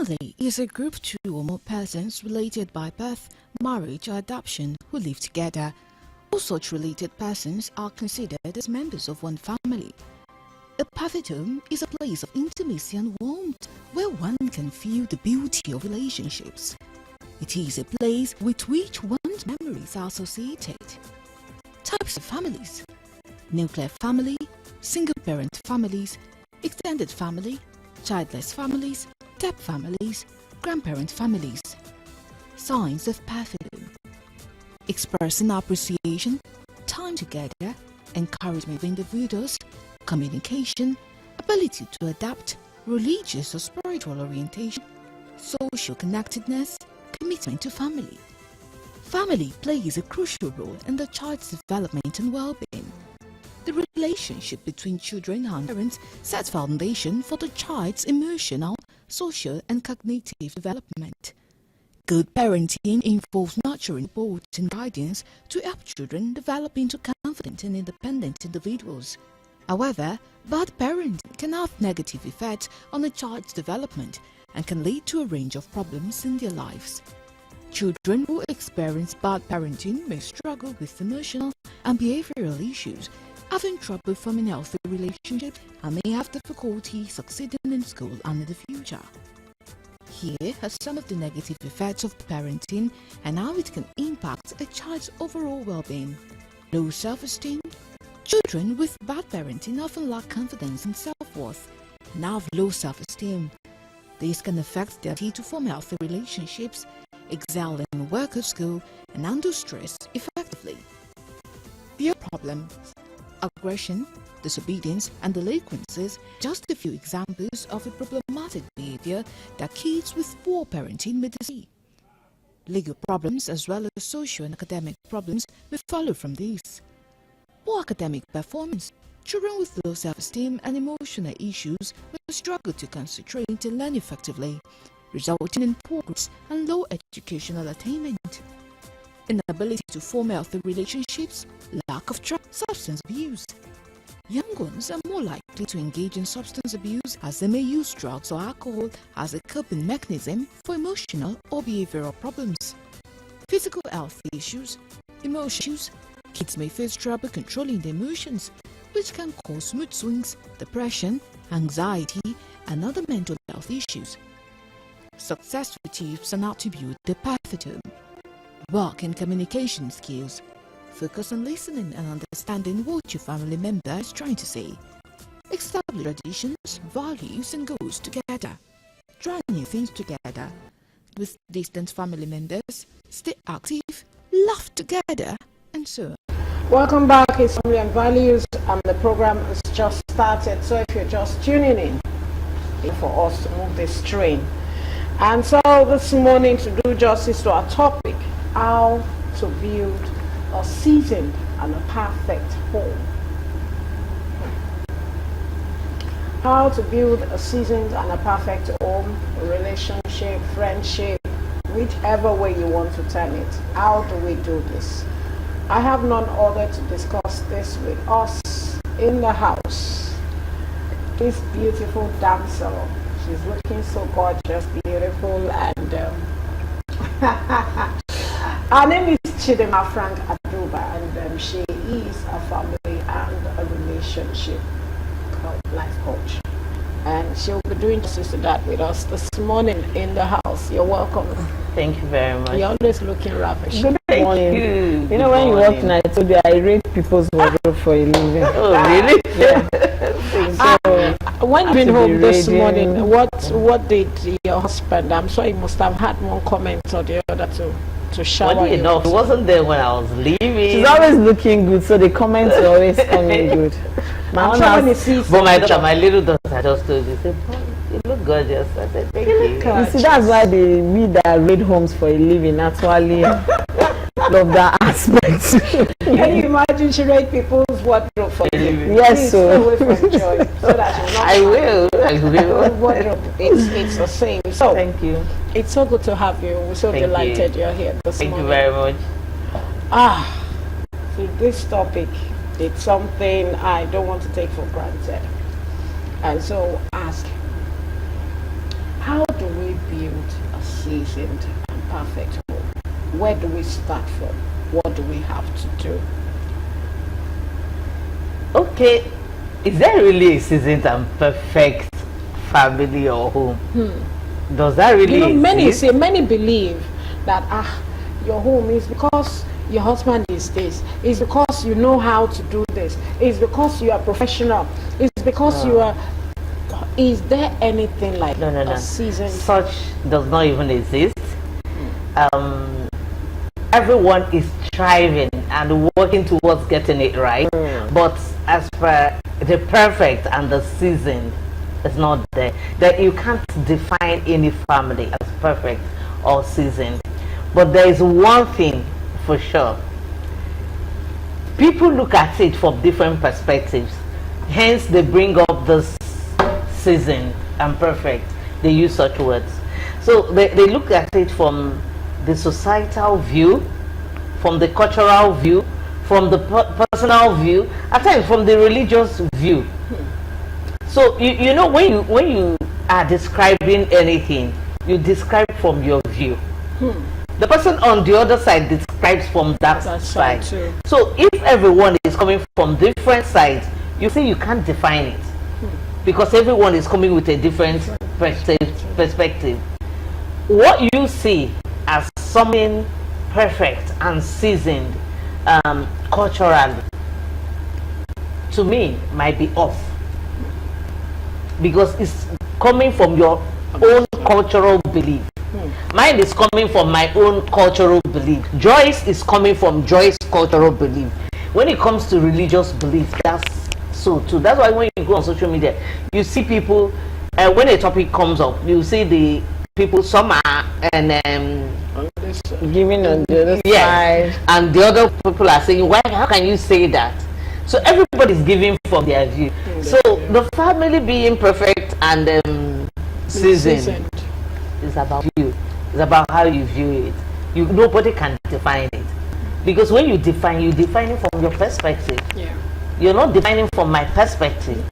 Family is a group of two or more persons related by birth, marriage, or adoption who live together. All such related persons are considered as members of one family. A perfect home is a place of intimacy and warmth where one can feel the beauty of relationships. It is a place with which one's memories are associated. Types of families: nuclear family, single-parent families, extended family, childless families, step families, grandparent families. Signs of perfect home: expressing appreciation, time together, encouragement of individuals, communication, ability to adapt, religious or spiritual orientation, social connectedness, commitment to family. Family plays a crucial role in the child's development and well-being. The relationship between children and parents sets foundation for the child's emotional, social and cognitive development. Good parenting involves nurturing support and guidance to help children develop into confident and independent individuals. However, bad parenting can have negative effects on a child's development and can lead to a range of problems in their lives. Children who experience bad parenting may struggle with emotional and behavioral issues, having trouble forming healthy relationships, and may have difficulty succeeding in school and in the future. Here are some of the negative effects of parenting and how it can impact a child's overall well-being. Low self-esteem. Children with bad parenting often lack confidence and self-worth and have low self-esteem. This can affect their ability to form healthy relationships, excel in work or school, and handle stress effectively. Peer problems: aggression, disobedience, and delinquencies, just a few examples of a problematic behavior that kids with poor parenting may display. Legal problems as well as social and academic problems may follow from these. Poor academic performance. Children with low self-esteem and emotional issues may struggle to concentrate and learn effectively, resulting in poor grades and low educational attainment. Inability to form healthy relationships, lack of trust, substance abuse. Young ones are more likely to engage in substance abuse as they may use drugs or alcohol as a coping mechanism for emotional or behavioral problems. Physical health issues, emotions. Kids may face trouble controlling their emotions, which can cause mood swings, depression, anxiety, and other mental health issues. Successful tips and attributes the perfect home. Work and communication skills. Focus on listening and understanding what your family member is trying to say. Establish traditions, values, and goals together. Try new things together. With distant family members, stay active, laugh together, and so on. Welcome back. It's Family and Values, and the program has just started. So if you're just tuning in, for us to move this train. And so this morning, to do justice to our topic, how to build a seasoned and a perfect home. How to build a seasoned and a perfect home, a relationship, friendship, whichever way you want to term it. How do we do this? I have none other to discuss this with us in the house. This beautiful dancer. She's looking so gorgeous, beautiful, and her name is Chidema Frank Aduba, and she is a family and a relationship life coach. And she'll be doing justice to that with us this morning in the house. You're welcome. Thank you very much. You're always looking ravish. Good morning. You know, when you walked in, I told you I rate people's wardrobe for a living. Oh, really? Yeah. When you've been home this morning, what did your husband? I'm sure he must have had one comment or the other to shower. Funny enough, it wasn't there when I was leaving. She's always looking good, so the comments are always coming good. I'm sure when he sees my little daughter just told me, said, you look gorgeous. I said, thank you. You see, that's why we that raid homes for a living actually love that aspect. Can you imagine she rate people's wardrobe for a living? Yes, so away from joy, so that she'll not I will. wardrobe, it's the same. So thank you. It's so good to have you. We're so delighted you're here this morning. Thank you very much. So this topic, it's something I don't want to take for granted. And so ask, how do we seasoned and perfect home? Where do we start from? What do we have to do? Okay, is there really a seasoned and perfect family or home? Does that really exist? Many believe that your home is because your husband is this. It's because you know how to do this. It's because you are professional. It's because you are. Is there anything like No. a season? Such does not even exist. Everyone is striving and working towards getting it right. But as per the perfect and the seasoned, it's not there. That you can't define any family as perfect or seasoned. But there is one thing for sure. People look at it from different perspectives. Hence, they bring up this seasoned and perfect. They use such words. So they look at it from the societal view, from the cultural view, from the personal view, at times from the religious view. So you know, when you are describing anything, you describe from your view. The person on the other side describes from that side. Too. So if everyone is coming from different sides, you see you can't define it because everyone is coming with a different perspective. What you see as something perfect and seasoned culturally, to me, might be off because it's coming from your own cultural belief. Mine is coming from my own cultural belief. Joyce is coming from Joyce's cultural belief. When it comes to religious belief, that's so too. That's why when you go on social media, you see people, when a topic comes up, you see the people, some are Giving on the other yes, side. and the other people are saying, why, how can you say that? So everybody's giving from their view. So the family being perfect and seasoned is about you. It's about how you view it. Nobody can define it. Because when you define it from your perspective. Yeah. You're not defining from my perspective.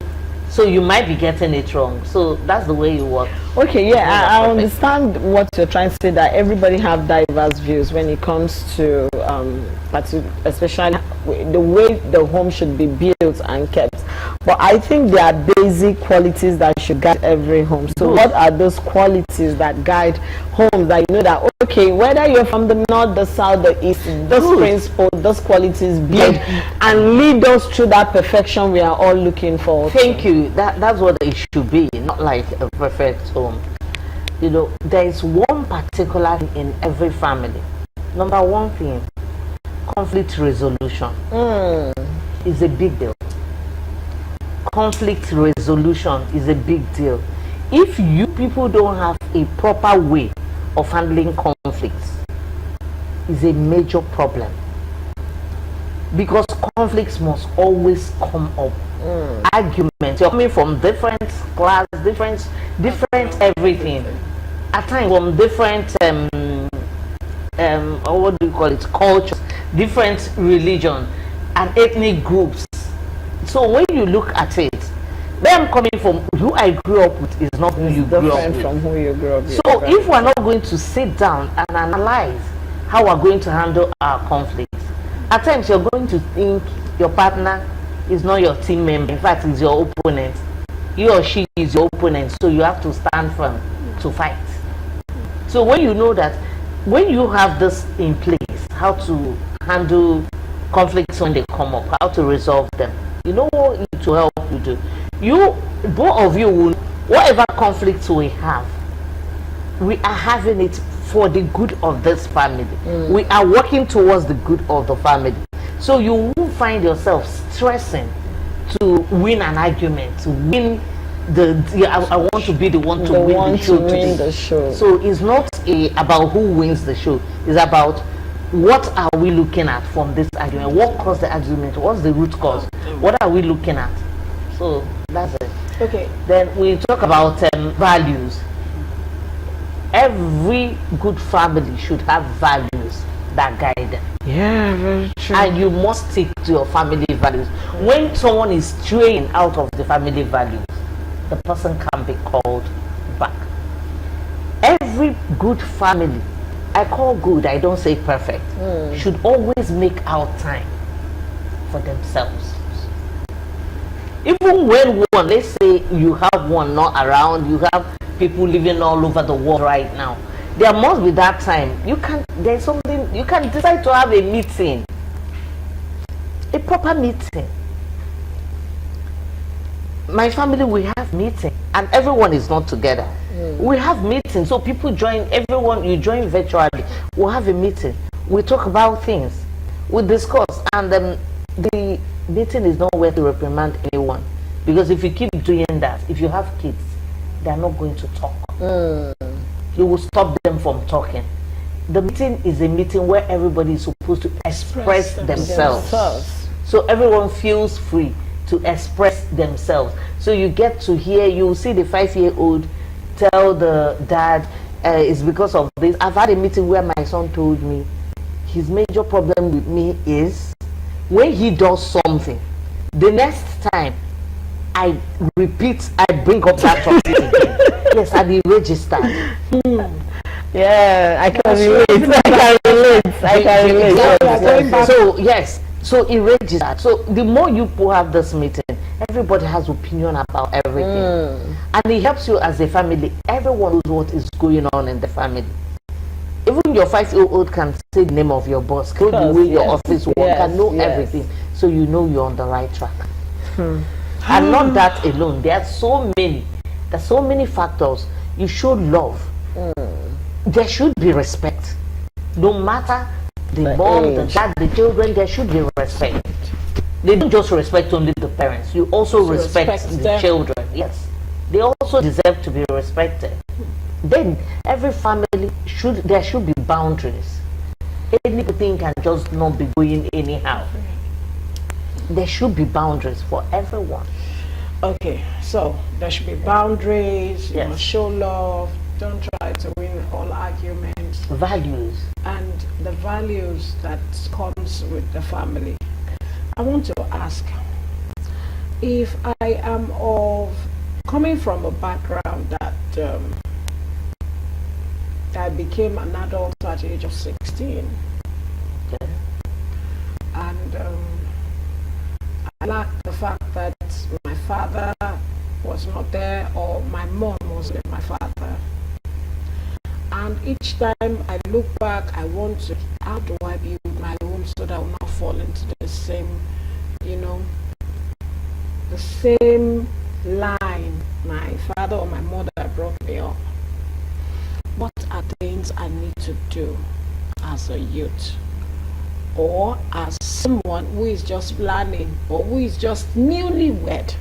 So you might be getting it wrong. So that's the way you work. Okay, yeah, I understand what you're trying to say, that everybody have diverse views when it comes to especially the way the home should be built and kept. But I think there are basic qualities that should guide every home. So what are those qualities that guide homes, that you know that, okay, whether you're from the north, the south, the east, those principles, those qualities build and lead us through that perfection we are all looking for? Thank you. That's what it should be, not like a perfect home. You know, there is one particular thing in every family. Number one thing, conflict resolution is a big deal. Conflict resolution is a big deal. If you people don't have a proper way of handling conflicts, it's a major problem. Because conflicts must always come up. Arguments, you're coming from different class, different everything. At times from different what do you call it, cultures, different religion and ethnic groups. So when you look at it, them coming from who I grew up with is not who you grew up with. From who you grew up with. So if we're not going to sit down and analyze how we're going to handle our conflicts, at times you're going to think your partner is not your team member. In fact, is your opponent. He or she is your opponent. So you have to stand firm to fight. So when you know that, when you have this in place, how to handle conflicts when they come up, how to resolve them, you know what it will help you do. You, both of you, will, whatever conflicts we have, we are having it for the good of this family. We are working towards the good of the family. So you won't find yourself stressing to win an argument, to win I want to be the one to win the show today. So it's not about who wins the show. It's about what are we looking at from this argument? What caused the argument? What's the root cause? What are we looking at? So that's it. Okay. Then we talk about values. Every good family should have values that guide them. Yeah, very true. And you must stick to your family values. When someone is straying out of the family values, the person can be called back. every good family, I call good, I don't say perfect, should always make out time for themselves. Even when one, let's say you have one not around, you have people living all over the world right now, there must be that time. There's something, you can decide to have a meeting, a proper meeting. My family, we have meeting, and everyone is not together. We have meetings, so people join, everyone, you join virtually. We'll have a meeting. We talk about things. We discuss, and the meeting is not where to reprimand anyone. Because if you keep doing that, if you have kids, they're not going to talk. You will stop them from talking. The meeting is a meeting where everybody is supposed to express themselves. So everyone feels free to express themselves. So you get to hear, you see the 5-year-old tell the dad, it's because of this. I've had a meeting where my son told me his major problem with me is when he does something, the next time I bring up that topic again. Yes, and he registered. Yeah, I can relate. I can relate. So yes, so he registered. So the more you have this meeting, everybody has opinion about everything, and it helps you as a family. Everyone knows what is going on in the family. Even your 5-year-old can say the name of your boss, know the way your office works, can know everything, so you know you're on the right track. And not that alone. There's so many factors. You show love. There should be respect. No matter the mom, the dad, the children, there should be respect. They don't just respect only the parents. You also respect the children. Yes. They also deserve to be respected. Then every family there should be boundaries. Anything can just not be going anyhow. There should be boundaries for everyone. Okay, so there should be boundaries. You must show love. Don't try to win all arguments. Values. And the values that comes with the family. I want to ask, if I am coming from a background that I became an adult at the age of 16, and I lack the fact that my father was not there, or my mom was with my father. And each time I look back, I want to, how do I build my home so that I will not fall into the same, the same line my father or my mother brought me up. What are things I need to do as a youth, or as someone who is just learning, or who is just newlywed?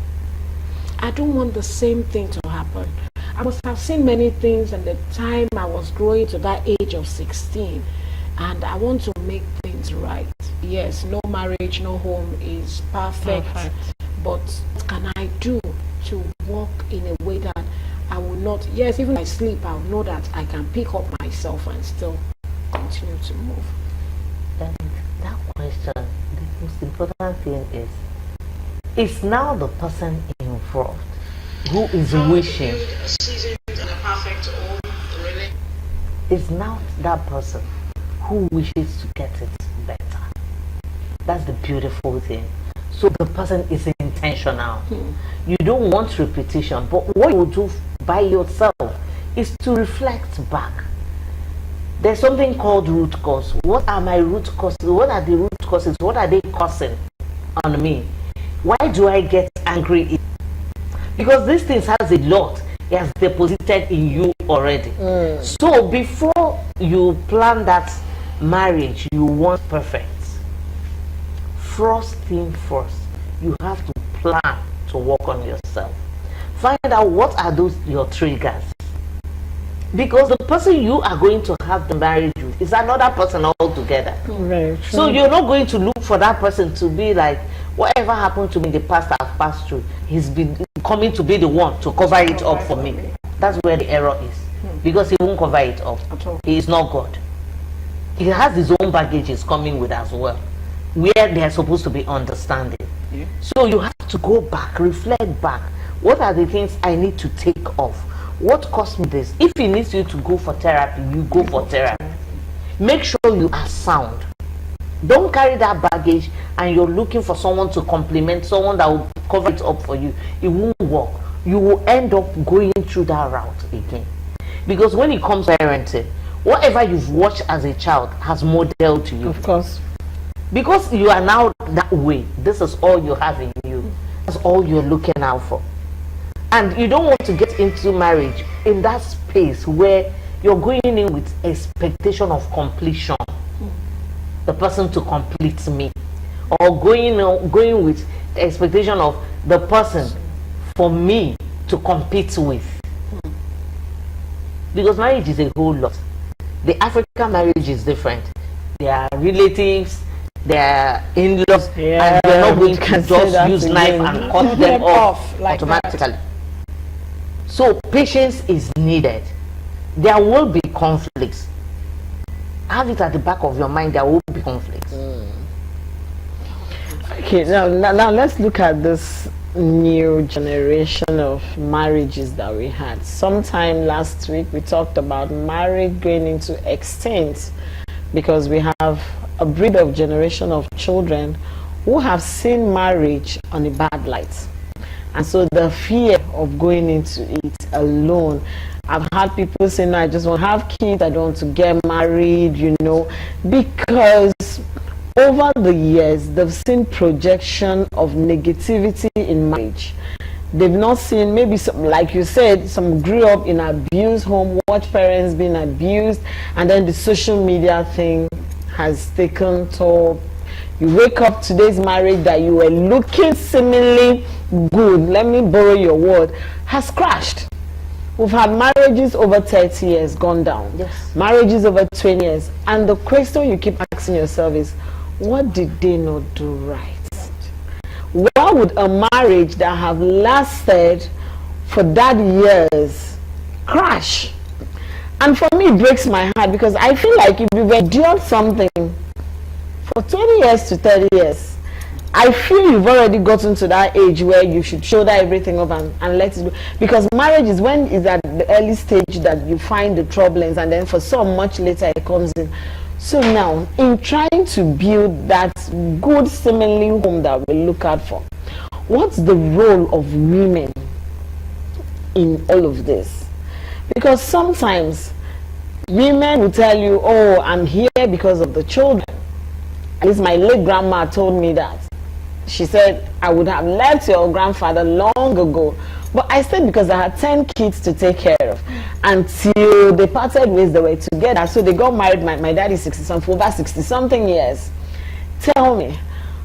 I don't want the same thing to happen. I must have seen many things in the time I was growing to that age of 16, and I want to make things right. Yes, no marriage, no home is perfect. But what can I do to walk in a way that I will not, yes, even if I sleep, I'll know that I can pick up myself and still continue to move. And that question, the most important thing is now the person involved who is wishing. It's now that person who wishes to get it better. That's the beautiful thing. So the person is intentional. You don't want repetition, but what you do by yourself is to reflect back. There's something called root cause. What are my root causes? What are the root causes? What are they causing on me? Why do I get angry? Because these things has a lot. It has deposited in you already. So before you plan that marriage you want perfect, first thing first, you have to plan to work on yourself. Find out what are those your triggers. Because the person you are going to have the marriage with is another person altogether. Very true. So you're not going to look for that person to be like, whatever happened to me in the past I've passed through, he's been coming to be the one to cover it up for me. That's where the error is. Because he won't cover it up. He is not God. He has his own baggages coming with as well, where there's supposed to be understanding. So you have to go back, reflect back. What are the things I need to take off? what cost me this? If he needs you to go for therapy, you go for therapy. Make sure you are sound. Don't carry that baggage and you're looking for someone to compliment, someone that will cover it up for you. It won't work. You will end up going through that route again. Because when it comes to parenting, whatever you've watched as a child has modeled to you. Of course. Because you are now that way, this is all you have in you. That's all you're looking out for. And you don't want to get into marriage in that space where you're going in with expectation of completion. The person to complete me. Or going with the expectation of the person for me to compete with. Because marriage is a whole lot. The African marriage is different. They are relatives, they are in-laws, and they're not going to just use knife and cut them off like automatically. So patience is needed. There will be conflicts. Have it at the back of your mind, there will be conflicts. Okay, now let's look at this new generation of marriages that we had. Sometime last week we talked about marriage going into extinct because we have a breed of generation of children who have seen marriage on a bad light, and so the fear of going into it alone. I've had people say, no, I just want to have kids, I don't want to get married, you know, because over the years they've seen projection of negativity in marriage. They've not seen, maybe some, like you said, some grew up in abused home, watch parents being abused, and then the social media thing has taken toll. You wake up today's marriage that you were looking seemingly good, let me borrow your word, has crashed. We've had marriages over 30 years gone down. Yes. Marriages over 20 years. And the question you keep asking yourself is, what did they not do right? Why would a marriage that have lasted for that years crash? And for me, it breaks my heart because I feel like if you've endured something for 20 years to 30 years, I feel you've already gotten to that age where you should shoulder everything up and let it go. Because marriage is when it's at the early stage that you find the problems, and then for so much later it comes in. So now, in trying to build that good seemingly home that we look out for, what's the role of women in all of this? Because sometimes women will tell you, oh, I'm here because of the children. At least my late grandma told me that. She said, I would have left your grandfather long ago, but I stayed because I had 10 kids to take care of. Until they parted ways, they were together. So they got married. My dad is 60-something, for over 60-something years. Tell me,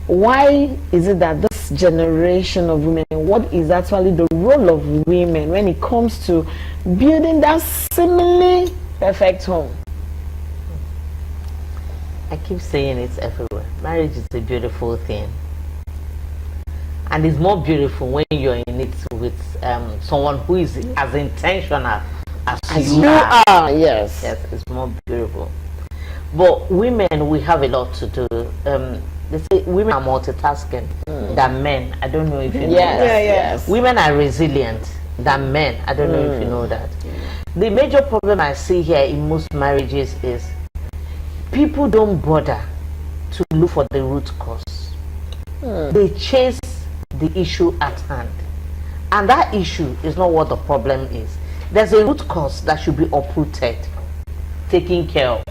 why is it that this generation of women, what is actually the role of women when it comes to building that seemingly perfect home? I keep saying it's everywhere. Marriage is a beautiful thing. And it's more beautiful when you're in it with someone who is as intentional as you are. Yes. Yes, it's more beautiful. But women, we have a lot to do. They say women are multitasking than men. I don't know if you know that. Yes. Women are resilient than men. I don't know if you know that. The major problem I see here in most marriages is people don't bother to look for the root cause. They chase the issue at hand, and that issue is not what the problem is. There's a root cause that should be uprooted, taken care of.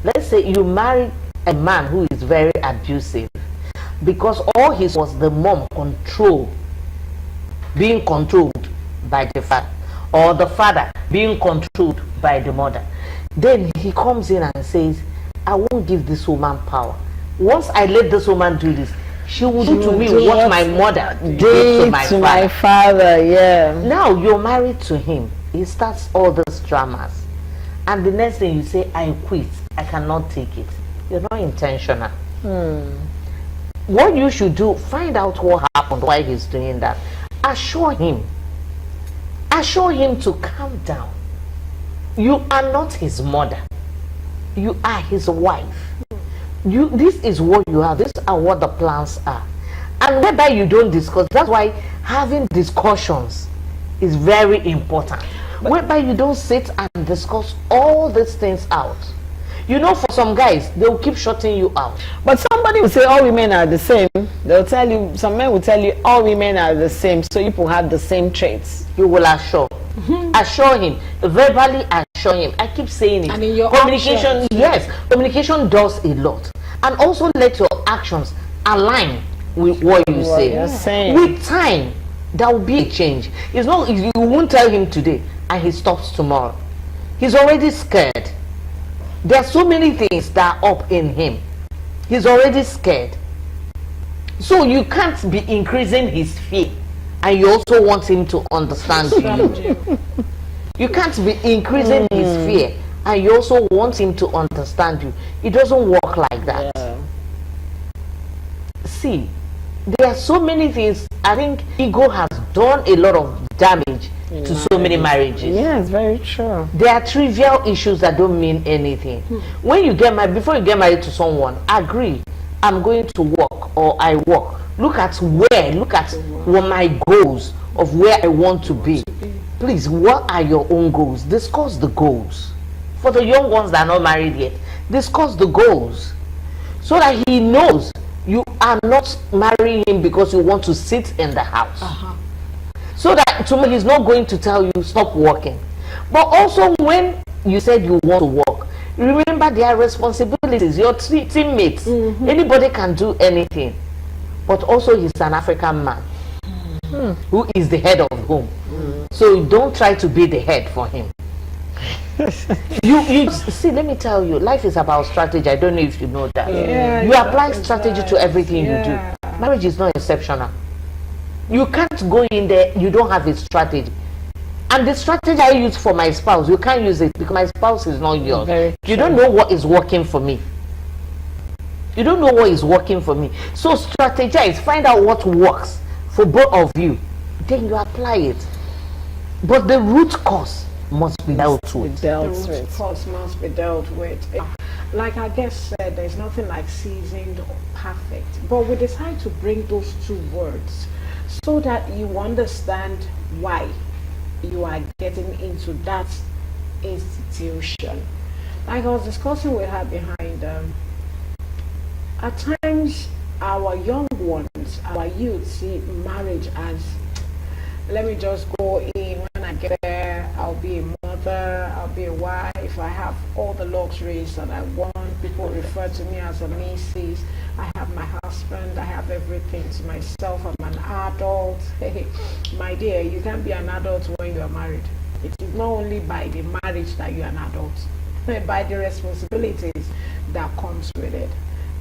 Let's say you marry a man who is very abusive because all his was the mom being controlled by the father, or the father being controlled by the mother. Then he comes in and says, I won't give this woman power. Once I let this woman do this, she will do to me what my mother did to my father. Yeah. Now you're married to him. He starts all these dramas. And the next thing you say, I quit. I cannot take it. You're not intentional. What you should do, find out what happened, why he's doing that. Assure him. Assure him to calm down. You are not his mother. You are his wife. This is what you are. These are what the plans are. And whether you don't discuss, that's why having discussions is very important. Whereby you don't sit and discuss all these things out. You know, for some guys, they'll keep shutting you out. But somebody will say all women are the same. They'll tell you, some men will tell you all women are the same, so people have the same traits. You will assure. Assure him. Verbally assure him. I keep saying it. And in your communication, actions. yes. Communication does a lot. And also let your actions align with what you say. you're saying. With time, there will be a change. It's not, you won't tell him today and he stops tomorrow. He's already scared. There are so many things that are up in him. He's already scared. So you can't be increasing his fear and you also want him to understand you. You can't be increasing his fear and you also want him to understand you. It doesn't work like that. Yeah. See, there are so many things. I think ego has done a lot of damage to so many marriages. Yes, very true. There are trivial issues that don't mean anything. When you get married, before you get married to someone, agree, I'm going to work or I work. Look at what my goals of where I want to be. Please, what are your own goals? Discuss the goals. For the young ones that are not married yet, discuss the goals. So that he knows you are not marrying him because you want to sit in the house. So that tomorrow he's not going to tell you stop working. But also when you said you want to work, remember there are responsibilities. Your teammates, anybody can do anything. But also he's an African man who is the head of home. So don't try to be the head for him. you see, let me tell you, life is about strategy. I don't know if you know that. You apply strategy to everything you do. Marriage is not exceptional. You can't go in there, you don't have a strategy. And the strategy I use for my spouse, you can't use it because my spouse is not yours. You don't know what is working for me. You don't know what is working for me. So strategize, find out what works for both of you. Then you apply it. But the root cause must be dealt with. The root cause must be dealt with. Like I guess said, there's nothing like seasoned or perfect. But we decide to bring those two words so that you understand why you are getting into that institution. Like I was discussing with her behind, at times our young ones, our youth see marriage as, let me just go in, when I get there, I'll be a mother, I'll be a wife, I have all the luxuries that I want. People refer to me as a Mrs. I have my husband, I have everything to myself, I'm an adult. Hey, my dear, you can't be an adult when you are married. It is not only by the marriage that you are an adult, but by the responsibilities that comes with it.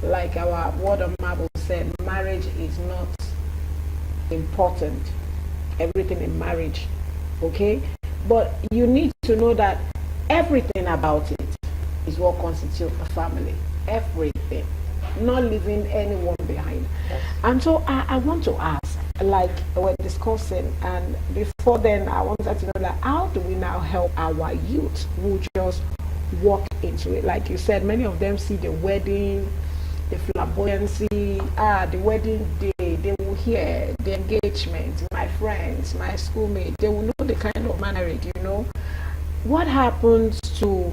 Like our word of Bible said, marriage is not important. Everything in marriage, okay? But you need to know that everything about it is what constitutes a family. Everything. Not leaving anyone behind. Yes. And so I want to ask, like we're discussing, and before then I wanted to know that how do we now help our youth who just walk into it? Like you said, many of them see the wedding, the flamboyancy, the wedding day, they will hear the engagement, my friends, my schoolmates, they will know the kind of marriage, you know. What happens to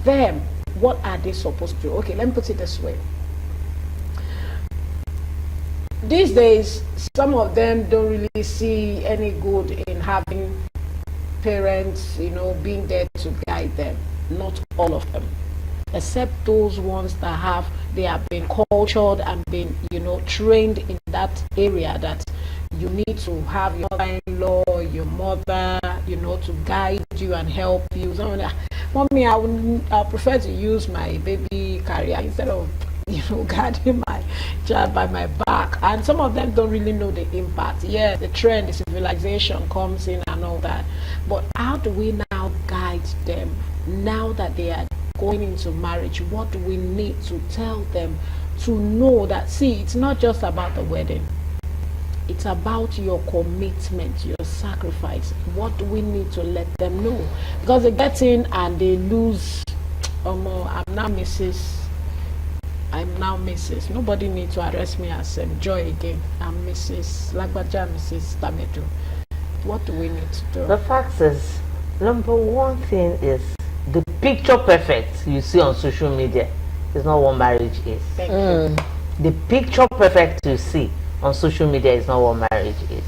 them? What are they supposed to do? Okay, let me put it this way. These days, some of them don't really see any good in having parents, you know, being there to guide them. Not all of them. Except those ones that they have been cultured and been, you know, trained in that area, that you need to have your mother-in-law, your mother, you know, to guide you and help you. Mommy, I prefer to use my baby carrier instead of, you know, guarding my child by my back. And some of them don't really know the impact. Yeah, the trend, the civilization comes in and all that. But how do we now guide them now that they are going into marriage? What do we need to tell them to know that, see, it's not just about the wedding, it's about your commitment, your sacrifice. What do we need to let them know? Because they get in and they lose, I'm now Mrs. Nobody needs to address me as Joy again. I'm Mrs. Lagbaja, Mrs. Tamedo. What do we need to do? The fact is, number one thing is the picture perfect you see on social media is not what marriage is. Thank you. The picture perfect you see on social media is not what marriage is.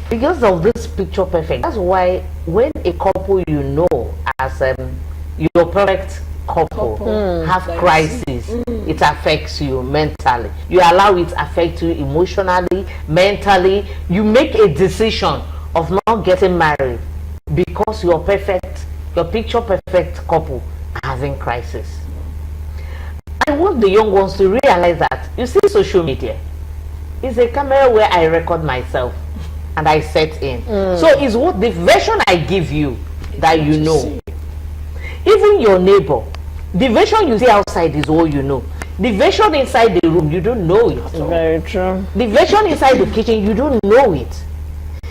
Because of this picture perfect, that's why when a couple you know as your perfect couple have crisis, it affects you mentally. You allow it to affect you emotionally, mentally. You make a decision of not getting married because your picture perfect couple are having crisis. I want the young ones to realize that, you see, social media is a camera where I record myself and I set in. So it's what the version I give you that you know. Even your neighbor, the version you see outside is all you know. The version inside the room, you don't know it. Very true. The version inside the kitchen, you don't know it.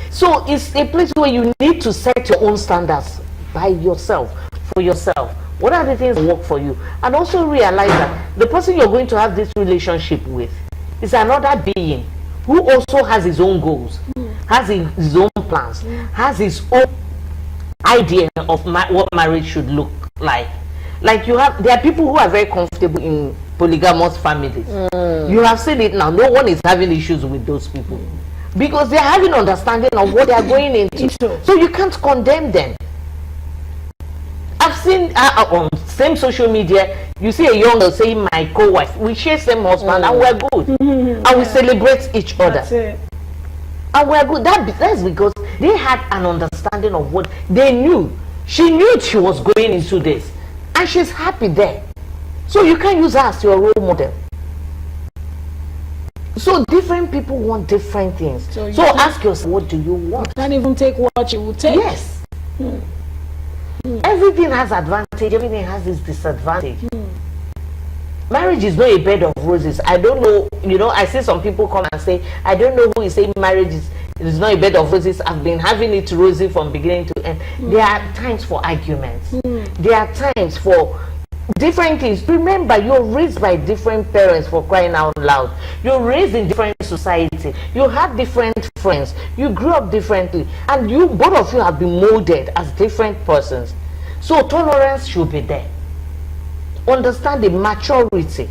So it's a place where you need to set your own standards by yourself, for yourself. What are the things that work for you? And also realize that the person you're going to have this relationship with is another being who also has his own goals, has his own plans, has his own idea of what marriage should look like. Like there are people who are very comfortable in polygamous families. You have seen it now. No one is having issues with those people because they're having understanding of what they are going into. So you can't condemn them. I've seen on same social media, you see a young girl saying, my co-wife, we share same husband and we're good. And we celebrate each other. That's it. And we're good. That's because they had an understanding of what they knew. She knew she was going into this. And she's happy there. So you can use her as your role model. So different people want different things. So ask yourself, what do you want? You can't even take what you will take. Yes. Everything has advantage, everything has its disadvantage. Marriage is not a bed of roses. I don't know, I see some people come and say, I don't know who is saying marriage is not a bed of roses. I've been having it rosy from beginning to end. There are times for arguments. There are times for different things. Remember, you're raised by different parents, for crying out loud. You're raised in different society. You have different friends. You grew up differently. And both of you have been molded as different persons. So tolerance should be there. Understand the maturity.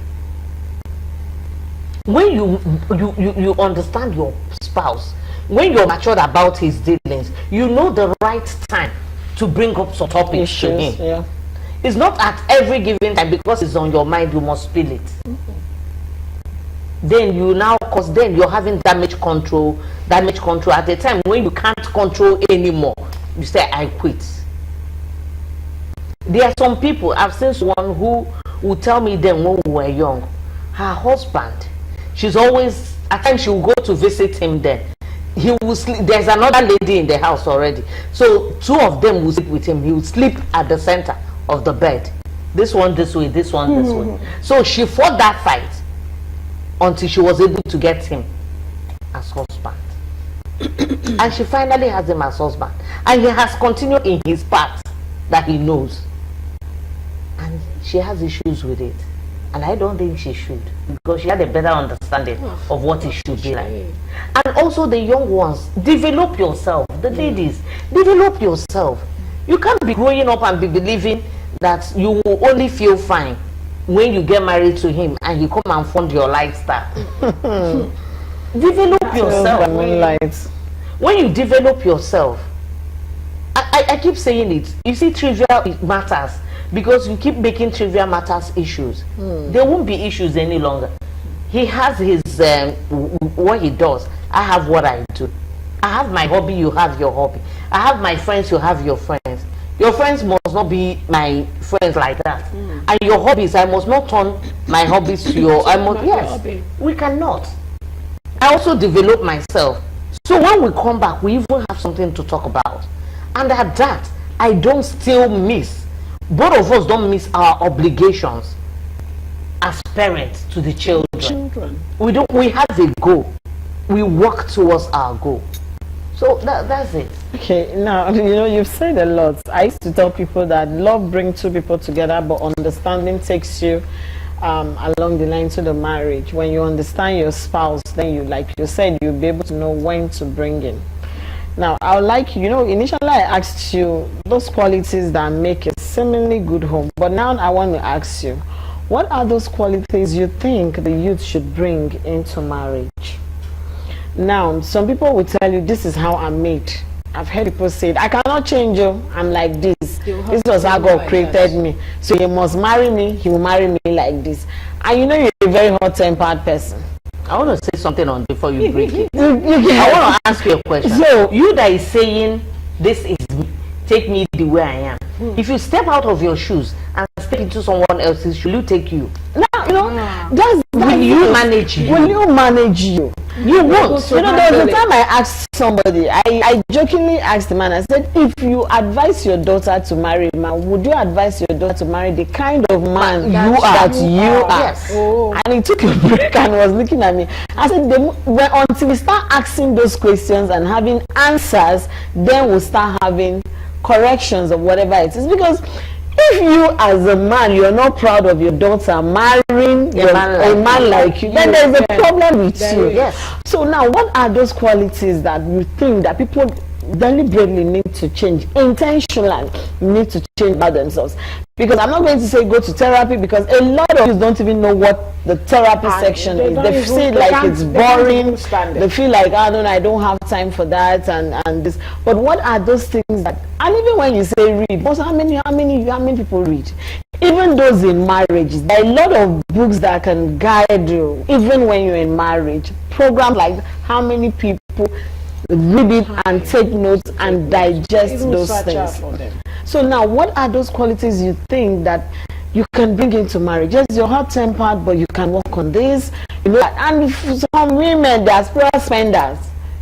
When you understand your spouse, when you're matured about his dealings, you know the right time to bring up some topics to him. Yeah. It's not at every given time because it's on your mind, you must spill it. Then then you're having damage control at a time when you can't control anymore. You say, I quit. There are some people, I've seen someone who will tell me then when we were young, her husband, she's always, at times she will go to visit him then. He will sleep, there's another lady in the house already. So two of them will sleep with him. He will sleep at the center of the bed. This one this way, this one this way. So she fought that fight until she was able to get him as husband. And she finally has him as husband. And he has continued in his path that he knows. And she has issues with it. And I don't think she should, because she had a better understanding of what it should be like. And also the young ones, develop yourself. The ladies, develop yourself. You can't be growing up and be believing that you will only feel fine when you get married to him and you come and fund your lifestyle. Develop yourself. When you develop yourself, I keep saying it, you see, trivial matters, because you keep making trivial matters issues. There won't be issues any longer. He has his what he does. I have what I do. I have my hobby, you have your hobby. I have my friends, you have your friends. Your friends must not be my friends like that. And your hobbies, I must not turn my hobbies to your yes, we cannot. I also develop myself. So when we come back, we even have something to talk about. And at that, I don't still miss. Both of us don't miss our obligations as parents to the children. We have a goal. We work towards our goal. So that's it. Okay, now, you've said a lot. I used to tell people that love brings two people together, but understanding takes you along the line to the marriage. When you understand your spouse, then you, like you said, you'll be able to know when to bring in. Now, I would like, initially I asked you those qualities that make a seemingly good home. But now I want to ask you, what are those qualities you think the youth should bring into marriage? Now, some people will tell you, this is how I'm made. I've heard people say, I cannot change you. I'm like this. This was how God created me. So he must marry me. He will marry me like this. And you're a very hot-tempered person. I want to say something on before you break it. I want to ask you a question. So you that is saying this is me, take me the way I am. If you step out of your shoes and step into someone else's shoes, will you take you? No, that's will you manage you? Will you manage you? You won't. There was a time I asked somebody, I jokingly asked the man, I said, if you advise your daughter to marry a man, would you advise your daughter to marry the kind of man you are? Yes. Oh. And he took a break and was looking at me. I said, until we start asking those questions and having answers, then we'll start having corrections of whatever it is. Because if you as a man, you're not proud of your daughter marrying a man like you, then there's a problem with you. Yes. So now, what are those qualities that you think that people deliberately need to change, intentionally need to change about themselves? Because I'm not going to say go to therapy, because a lot of you don't even know what the therapy section is. They feel like it's boring. They feel like, I don't have time for that and this. But what are those things that, and even when you say read, also how many people read? Even those in marriages, there are a lot of books that can guide you, even when you're in marriage. Programs like how many people read it and take notes and digest those things. So now, what are those qualities you think that you can bring into marriage? Yes, you're hot-tempered, but you can work on this. And for some women, they are spare spenders.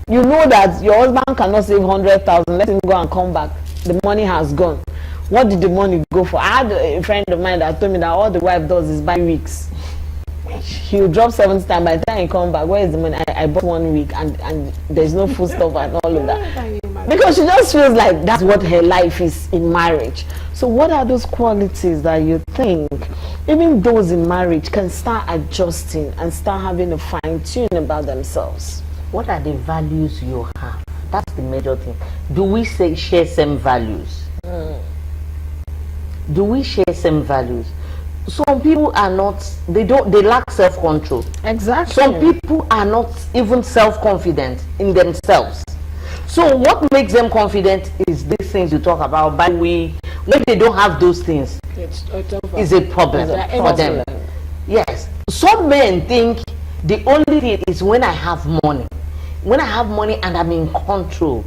You know that your husband cannot save 100,000. Let him go and come back. The money has gone. What did the money go for? I had a friend of mine that told me that all the wife does is buy wigs. He'll drop 70 times. By the time he come back, where is the money? I bought 1 week and there's no food stuff and all of that. Because she just feels like that's what her life is in marriage. So what are those qualities that you think even those in marriage can start adjusting and start having a fine-tune about themselves? What are the values you have? That's the major thing. Do we share same values? Do we share same values? Some people are not, they lack self-control. Exactly. Some people are not even self-confident in themselves. So what makes them confident is these things you talk about. But when they don't have those things, it's a problem for them. Yes. Some men think the only thing is when I have money. When I have money and I'm in control,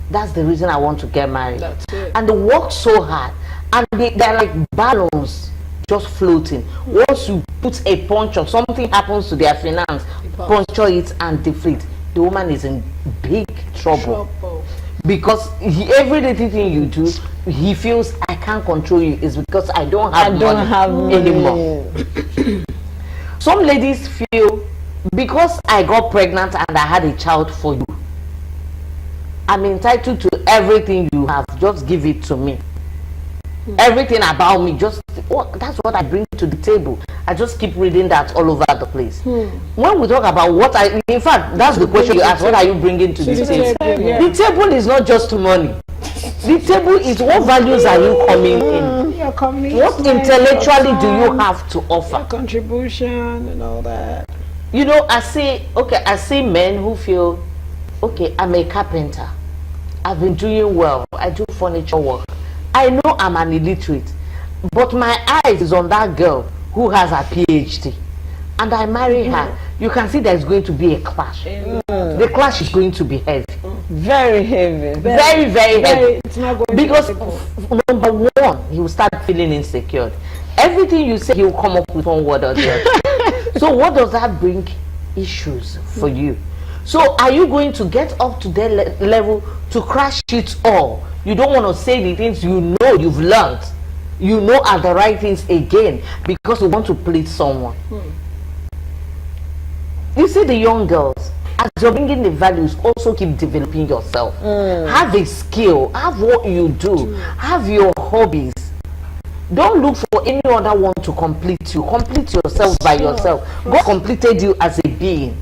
that's the reason I want to get married. That's it. And they work so hard, and they're like balloons just floating. Once you put a puncture, something happens to their finance, puncture it and deflate. The woman is in big trouble. Because everything you do, he feels I can't control you is because I don't have money anymore. Some ladies feel because I got pregnant and I had a child for you, I'm entitled to everything you have. Just give it to me. Everything about me, that's what I bring to the table. I just keep reading that all over the place. When we talk about in fact, that's the question you ask, what are you bringing to the table? The table is not just money. The table is what values are you coming in? What intellectually do you have to offer? Your contribution and all that. I see men who feel, okay, I'm a carpenter. I've been doing well. I do furniture work. I know I'm an illiterate, but my eyes is on that girl who has a PhD, and I marry her. You can see there's going to be a clash. The clash is going to be heavy. Very heavy. Very, very heavy. It's not going Because to number one, he will start feeling insecure. Everything you say, he will come up with one word or the other. So what does that bring? Issues for you. So are you going to get up to their level to crash it all? You don't want to say the things you know you've learned, are the right things again, because you want to please someone. You see, the young girls, as you're bringing the values, also keep developing yourself. Have a skill, have what you do, have your hobbies. Don't look for any other one to complete you. Complete yourself by yourself. God completed you as a being.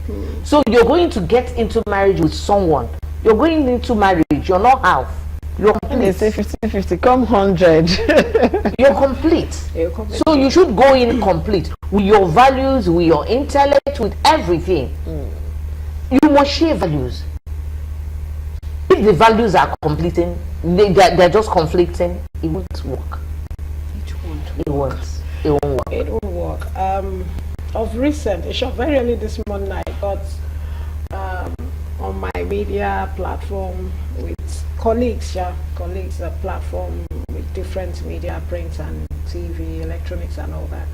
So you're going to get into marriage with someone You're going into marriage. You're not half. You're complete. They say 50-50, come 100. You're complete. So you should go in complete with your values, with your intellect, with everything. You must share values. If the values are conflicting, they're just conflicting, it won't work. It won't work. It won't work. Of recent, very early this morning, I got on my media platform with colleagues, a platform with different media, print and TV, electronics and all that.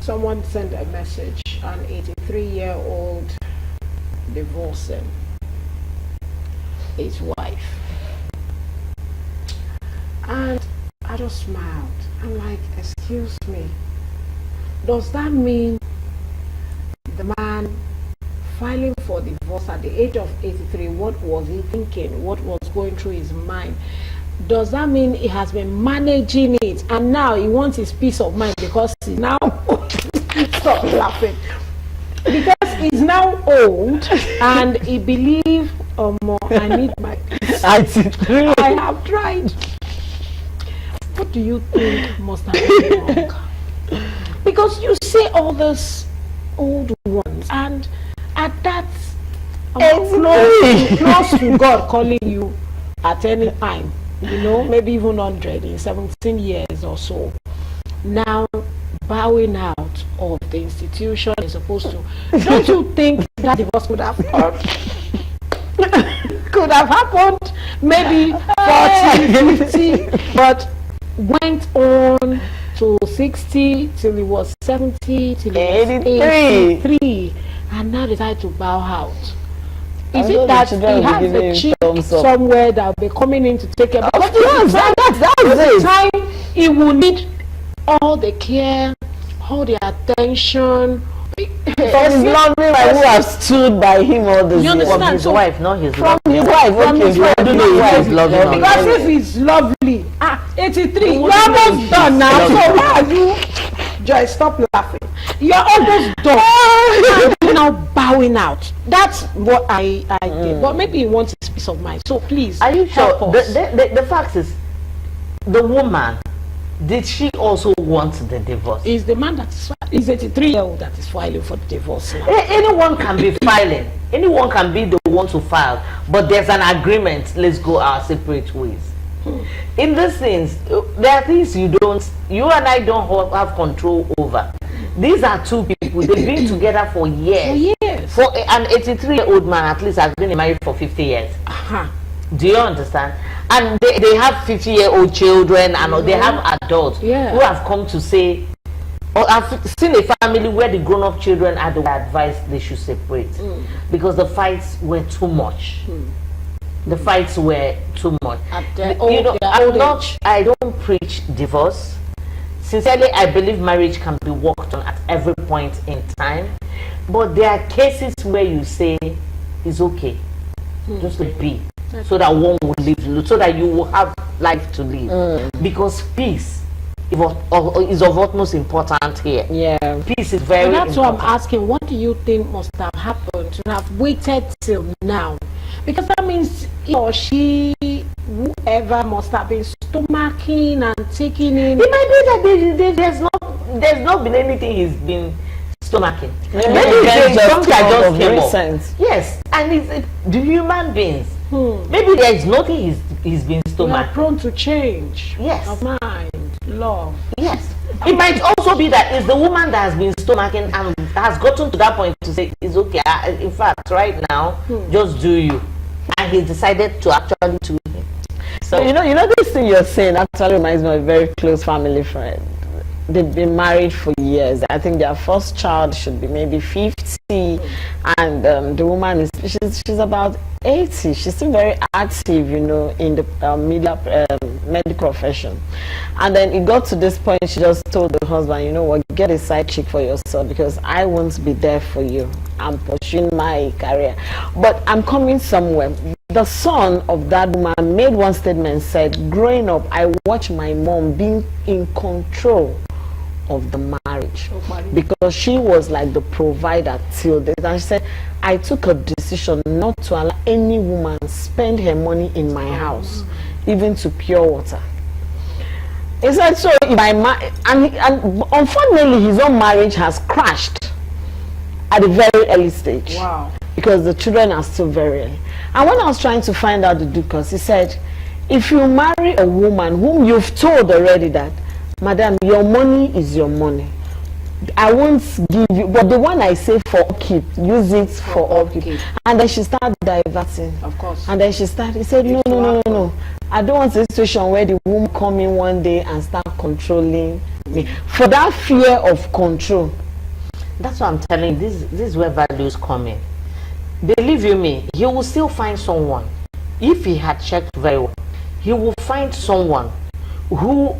Someone sent a message, an 83-year-old divorcing his wife. And I just smiled. I'm like, excuse me, does that mean the man filing for divorce at the age of 83, what was he thinking? What was going through his mind? Does that mean he has been managing it and now he wants his peace of mind because he's now stop laughing, because he's now old and he believes I need my peace. I have tried. What do you think must have been wrong? Because you see all these old ones and at that close to God calling you at any time, maybe even 100 in 17 years or so, now bowing out of the institution is supposed to. Don't you think that divorce could have happened maybe 40, 50, but went on to 60 till he was 70, till he was 83, and now decided to bow out? Is it that he has a chick somewhere that will be coming in to take care? Because that's the time he will need all the care, all the attention. From his lovely wife who has stood by him all this years. From his wife, not his From lovely his wife, wife lovely. Because if he's lovely, 83, you're almost done now. So why are you? Joy, stop laughing. You're almost done. And you're now bowing out. That's what I did. But maybe he wants his peace of mind. So please, are you sure? help us. The fact is, the woman, did she also want the divorce? Is the man that is 83-year-old that is filing for the divorce now? Anyone can be filing. Anyone can be the one to file. But there's an agreement. Let's go our separate ways. In these things, there are things you and I don't have control over. These are two people. They've been together for years. For an 83-year-old man, at least has been married for 50 years. Do you understand? And they have 50-year-old children, and they have adults who have come to say, or I've seen a family where the grown-up children had advised they should separate because the fights were too much. The fights were too much. I don't preach divorce. Sincerely, I believe marriage can be worked on at every point in time. But there are cases where you say it's okay just to be, so that one will live, so that you will have life to live. Because peace is of utmost importance here. Peace is very important. That's why I'm asking, what do you think must have happened to have waited till now? Because that means he or she, whoever, must have been stomaching and taking in. It might be that there's not been anything he's been stomaching. Maybe something that just came up. Yes, and it's the human beings. Maybe there is nothing he's been stomaching. We are prone to change. Yes. Of mind, love. Yes. It might also be that it's the woman that has been stomaching and has gotten to that point to say it's okay. In fact, right now, just do you. And he decided to actually do it. So you know this thing you're saying actually reminds me of a very close family friend. They've been married for years. I think their first child should be maybe 50, and the woman is she's about 80. She's still very active, in the medical profession. And then it got to this point, she just told the husband, you know what, get a side chick for yourself because I won't be there for you. I'm pursuing my career, but I'm coming somewhere. The son of that woman made one statement, said, growing up, I watched my mom being in control of the marriage because she was like the provider till this, and she said, I took a decision not to allow any woman spend her money in my house, even to pure water. He said, so if and unfortunately his own marriage has crashed at a very early stage. Wow. Because the children are still very early. And when I was trying to find out the Dukas, he said, if you marry a woman whom you've told already that, madam, your money is your money, I won't give you, but the one I say for upkeep, use it for upkeep. And then she started diverting. Of course. And then he said, no. I don't want a situation where the woman come in one day and start controlling me. For that fear of control. That's what I'm telling you. This is where values come in. Believe you me, he will still find someone. If he had checked very well, he will find someone who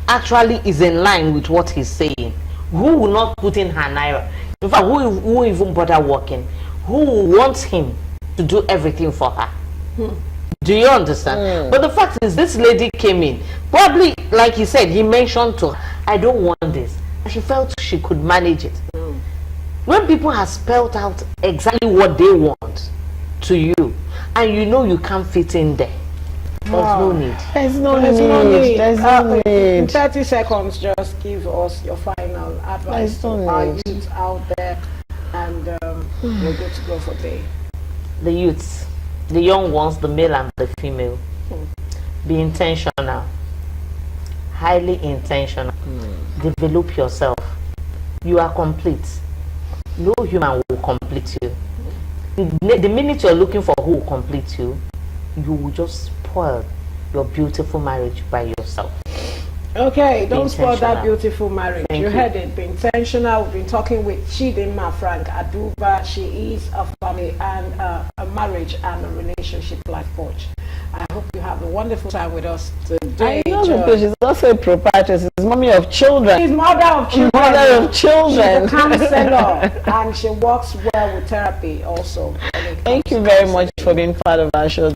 actually is in line with what he's saying, who will not put in her naira. In fact, who will even bother working, who wants him to do everything for her. Do you understand? But the fact is, this lady came in, probably like he said, he mentioned to her, I don't want this. She felt she could manage it. When people have spelled out exactly what they want to you, and you know you can't fit in there, there's no need. There's no need. There's no need. In 30 seconds, just give us your final advice to our youth out there, and we're good to go for day. The youths, the young ones, the male and the female, be intentional, highly intentional. Develop yourself. You are complete. No human will complete you. The minute you're looking for who will complete you, you will just spoil your beautiful marriage by yourself. Okay, don't spoil that beautiful marriage. Thank you you. heard it. Be intentional. We've been talking with Chidinma Frank Aduba. She is a family and a marriage and a relationship life coach. I hope you have a wonderful time with us today. I know, because she's also a proprietress. She's mommy of children. She's mother of children. Mother of children. She's a counselor, and she works well with therapy also. Thank you very much for being part of our show